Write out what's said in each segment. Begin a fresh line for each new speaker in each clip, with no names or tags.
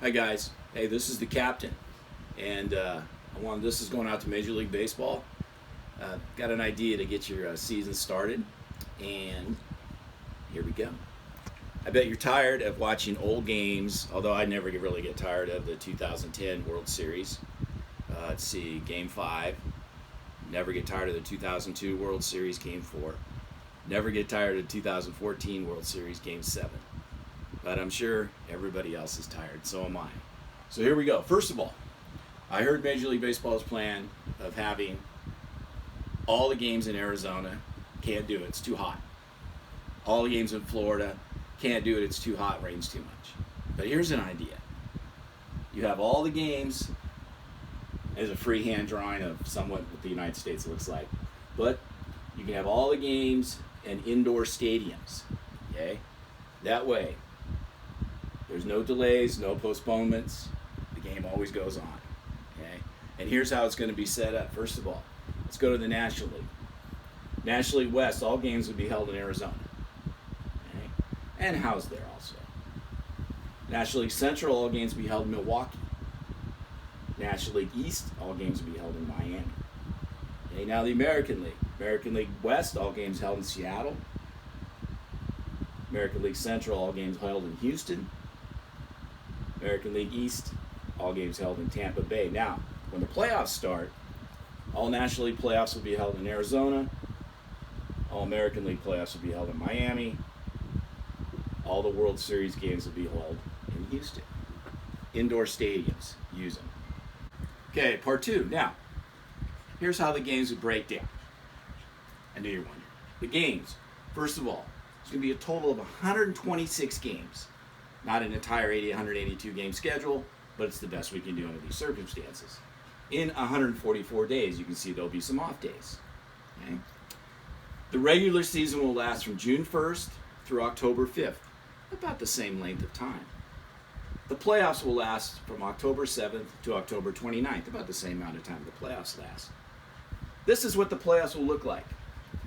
Hi guys. Hey, this is the captain, and this is going out to Major League Baseball. Got an idea to get your season started, and here we go. I bet you're tired of watching old games, although I never really get tired of the 2010 World Series. Let's see, Game 5. Never get tired of the 2002 World Series, Game 4. Never get tired of the 2014 World Series, Game 7. But I'm sure everybody else is tired, so am I. So here we go. First of all, I heard Major League Baseball's plan of having all the games in Arizona. Can't do it, it's too hot. All the games in Florida. Can't do it, it's too hot, rains too much. But here's an idea. You have all the games as a freehand drawing of somewhat what the United States looks like. But you can have all the games in indoor stadiums. Okay? That way, there's no delays, no postponements. The game always goes on. Okay? And here's how it's going to be set up. First of all, let's go to the National League. National League West, all games will be held in Arizona. Okay? And housed there also. National League Central, all games will be held in Milwaukee. National League East, all games will be held in Miami. Okay, now the American League. American League West, all games held in Seattle. American League Central, all games held in Houston. American League East, all games held in Tampa Bay. Now, when the playoffs start, all National League playoffs will be held in Arizona. All American League playoffs will be held in Miami. All the World Series games will be held in Houston. Indoor stadiums, use them. Okay, part 2. Now, here's how the games would break down. I knew you were wondering. The games, first of all, it's going to be a total of 126 games. Not an entire 182 game schedule, but it's the best we can do under these circumstances. In 144 days, you can see there'll be some off days. Okay? The regular season will last from June 1st through October 5th, about the same length of time. The playoffs will last from October 7th to October 29th, about the same amount of time the playoffs last. This is what the playoffs will look like.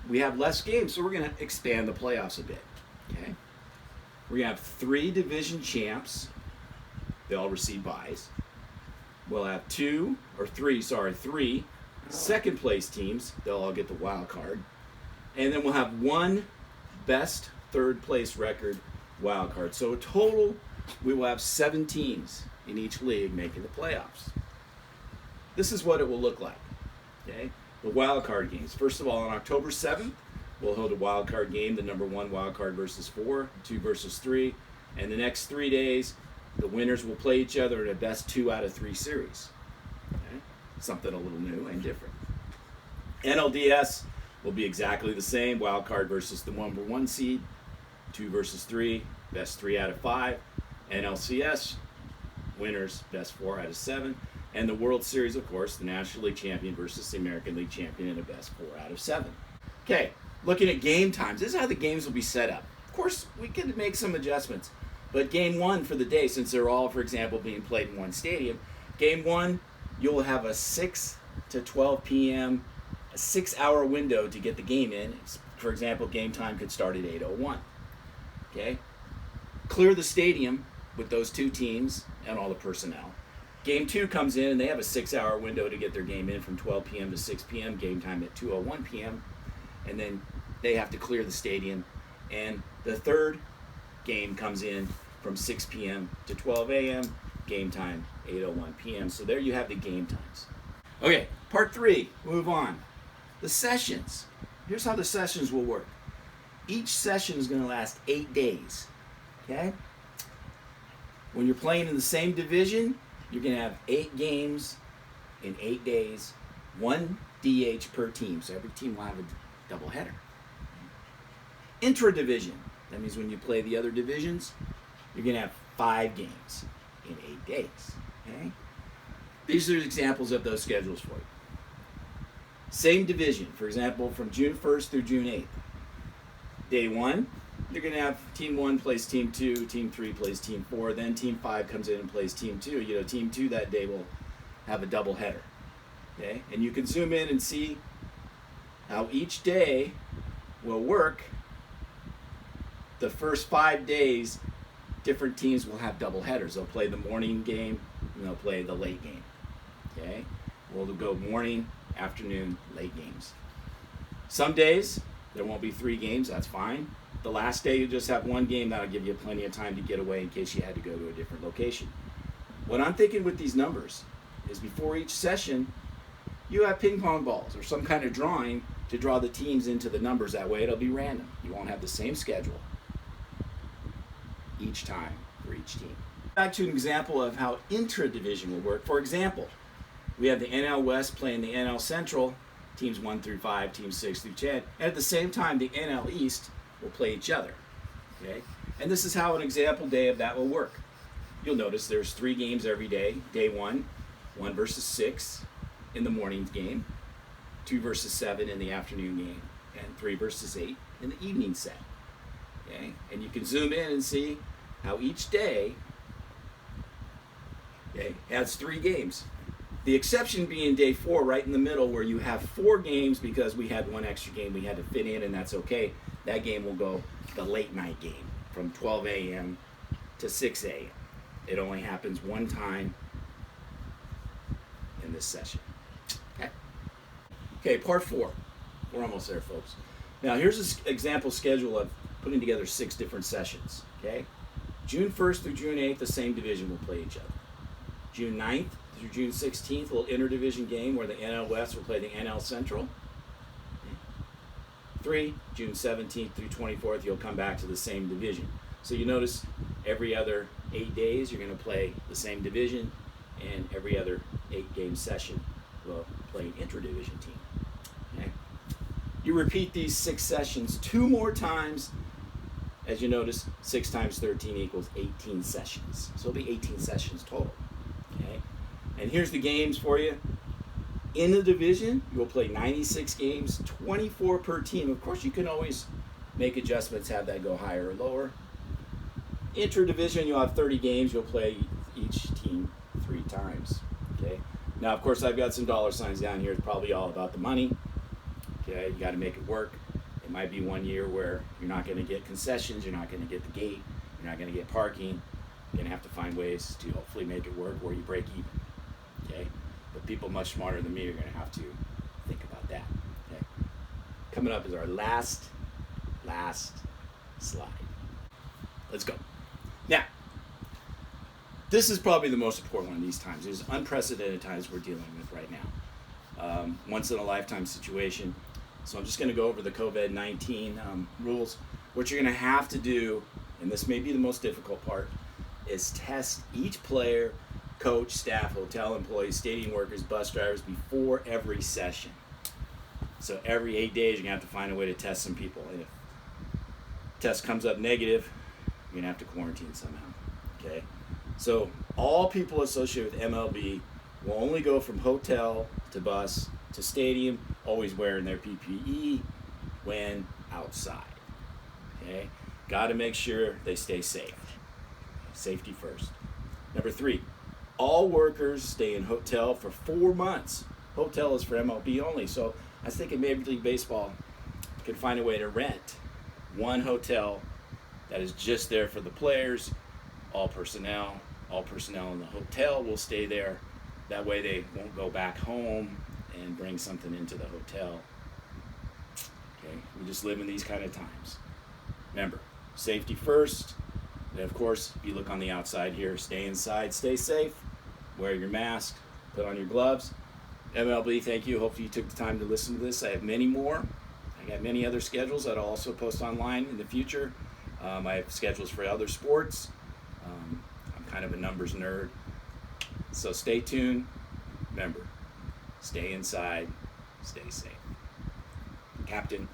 We have less games, so we're going to expand the playoffs a bit. Okay? We're going to have 3 division champs. They all receive byes. We'll have 3 second place teams. They'll all get the wild card. And then we'll have 1 best third place record wild card. So in total, we will have 7 teams in each league making the playoffs. This is what it will look like. Okay? The wild card games. First of all, on October 7th, we'll hold a wild card game, the number 1 wild card versus 4, 2 versus 3. And the next 3 days, the winners will play each other in a best 2 out of 3 series. Okay? Something a little new and different. NLDS will be exactly the same. Wild card versus the number 1 seed, 2 versus 3, best 3 out of 5. NLCS, winners, best 4 out of 7. And the World Series, of course, the National League champion versus the American League champion in a best 4 out of 7. Okay, looking at game times. This is how the games will be set up. Of course, we can make some adjustments. But game 1 for the day, since they're all, for example, being played in one stadium, game 1, you'll have a 6 to 12 p.m., a 6-hour window to get the game in. For example, game time could start at 8:01. Okay? Clear the stadium with those 2 teams and all the personnel. Game 2 comes in, and they have a 6-hour window to get their game in from 12 p.m. to 6 p.m., game time at 2:01 p.m., and then they have to clear the stadium. And the third game comes in from 6 p.m. to 12 a.m., game time 8:01 p.m. So there you have the game times. Okay, part 3, move on. The sessions. Here's how the sessions will work. Each session is going to last 8 days. Okay? When you're playing in the same division, you're going to have 8 games in 8 days, 1 DH per team. So every team will have a doubleheader. Intra-division. That means when you play the other divisions, you're going to have 5 games in 8 days. Okay? These are examples of those schedules for you. Same division. For example, from June 1st through June 8th. Day 1, you're going to have Team 1 plays Team 2, Team 3 plays Team 4, then Team 5 comes in and plays Team 2. You know, Team 2 that day will have a doubleheader. Okay? And you can zoom in and see how each day will work. The first 5 days different teams will have double headers. They'll play the morning game and they'll play the late game. Okay? We'll go morning, afternoon, late games. Some days there won't be 3 games, that's fine. The last day you just have 1 game, that'll give you plenty of time to get away in case you had to go to a different location. What I'm thinking with these numbers is before each session, you have ping pong balls or some kind of drawing to draw the teams into the numbers. That way it'll be random. You won't have the same schedule each time for each team. Back to an example of how intra-division will work. For example, we have the NL West playing the NL Central, teams 1 through 5, teams 6 through 10, and at the same time the NL East will play each other. Okay? And this is how an example day of that will work. You'll notice there's 3 games every day. Day 1, 1 versus 6 in the morning game, 2 versus 7 in the afternoon game, and 3 versus 8 in the evening set. Okay? And you can zoom in and see how each day has 3 games. The exception being day 4, right in the middle, where you have 4 games because we had 1 extra game we had to fit in, and that's okay. That game will go the late night game from 12 a.m. to 6 a.m. It only happens 1 time in this session. Okay, part 4. We're almost there, folks. Now, here's an example schedule of putting together 6 different sessions. Okay, June 1st through June 8th, the same division will play each other. June 9th through June 16th, a little interdivision game where the NL West will play the NL Central. 3, June 17th through 24th, you'll come back to the same division. So you notice every other 8 days you're going to play the same division, and every other 8-game session will play an interdivision team. Okay? You repeat these 6 sessions 2 more times. As you notice, 6 times 13 equals 18 sessions. So it'll be 18 sessions total. Okay? And here's the games for you. In the division, you'll play 96 games, 24 per team. Of course, you can always make adjustments, have that go higher or lower. Interdivision, you'll have 30 games. You'll play each team 3 times. Okay. Now, of course, I've got some dollar signs down here. It's probably all about the money. Okay, you got to make it work. It might be 1 year where you're not going to get concessions, you're not going to get the gate, you're not going to get parking. You're going to have to find ways to hopefully make it work where you break even. Okay, but people much smarter than me are going to have to think about that. Okay, coming up is our last slide. Let's go. Now, this is probably the most important one of these times. There's unprecedented times we're dealing with right now. Once in a lifetime situation. So I'm just going to go over the COVID-19 rules. What you're going to have to do, and this may be the most difficult part, is test each player, coach, staff, hotel employees, stadium workers, bus drivers before every session. So every 8 days you're going to have to find a way to test some people. And if the test comes up negative, you're going to have to quarantine somehow. Okay? So all people associated with MLB will only go from hotel to bus to stadium, always wearing their PPE when outside. Okay? Got to make sure they stay safe. Safety first. Number 3, all workers stay in hotel for 4 months. Hotel is for MLB only, so I was thinking Major League Baseball could find a way to rent one hotel that is just there for the players. All personnel in the hotel will stay there. That way they won't go back home and bring something into the hotel. Okay, we just live in these kind of times. Remember, safety first. And of course, if you look on the outside here, stay inside, stay safe, wear your mask, put on your gloves. MLB, thank you. Hopefully you took the time to listen to this. I have many more. I got many other schedules that I'll also post online in the future. I have schedules for other sports. I'm kind of a numbers nerd. So stay tuned. Remember, stay inside, stay safe. Captain.